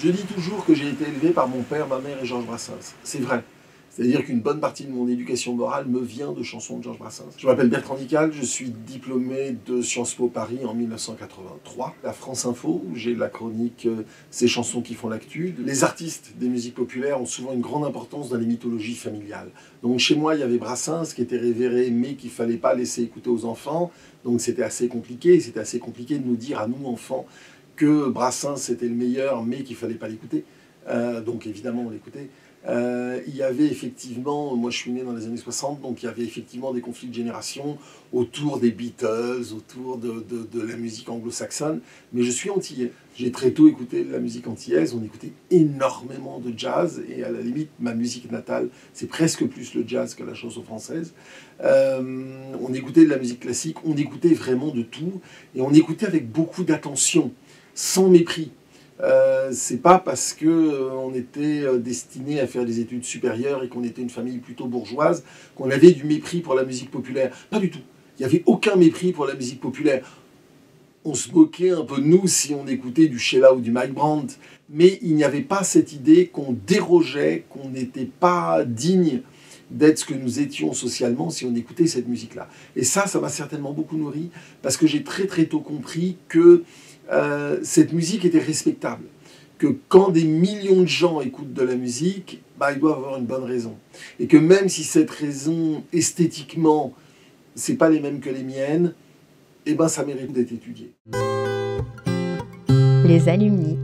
Je dis toujours que j'ai été élevé par mon père, ma mère et Georges Brassens. C'est vrai. C'est-à-dire qu'une bonne partie de mon éducation morale me vient de chansons de Georges Brassens. Je m'appelle Bertrand Dical, je suis diplômé de Sciences Po Paris en 1983. La France Info, où j'ai la chronique Ces chansons qui font l'actu. Les artistes des musiques populaires ont souvent une grande importance dans les mythologies familiales. Donc chez moi, il y avait Brassens qui était révéré, mais qu'il ne fallait pas laisser écouter aux enfants. Donc c'était assez compliqué. C'était assez compliqué de nous dire à nous, enfants, que Brassens c'était le meilleur, mais qu'il ne fallait pas l'écouter. Donc évidemment, on l'écoutait. Il y avait effectivement, moi je suis né dans les années 60, donc il y avait effectivement des conflits de génération autour des Beatles, autour de la musique anglo-saxonne, mais je suis antillais. J'ai très tôt écouté de la musique antillaise, on écoutait énormément de jazz, et à la limite, ma musique natale, c'est presque plus le jazz que la chanson française. On écoutait de la musique classique, on écoutait vraiment de tout, et on écoutait avec beaucoup d'attention, sans mépris. C'est pas parce qu'on était destiné à faire des études supérieures et qu'on était une famille plutôt bourgeoise qu'on avait du mépris pour la musique populaire. Pas du tout. Il n'y avait aucun mépris pour la musique populaire. On se moquait un peu de nous si on écoutait du Sheila ou du Mike Brandt, mais il n'y avait pas cette idée qu'on dérogeait, qu'on n'était pas digne d'être ce que nous étions socialement si on écoutait cette musique-là. Et ça m'a certainement beaucoup nourri, parce que j'ai très très tôt compris que cette musique était respectable. Que quand des millions de gens écoutent de la musique, bah, ils doivent avoir une bonne raison. Et que même si cette raison, esthétiquement, c'est pas les mêmes que les miennes, eh ben, ça mérite d'être étudié. Les alumni.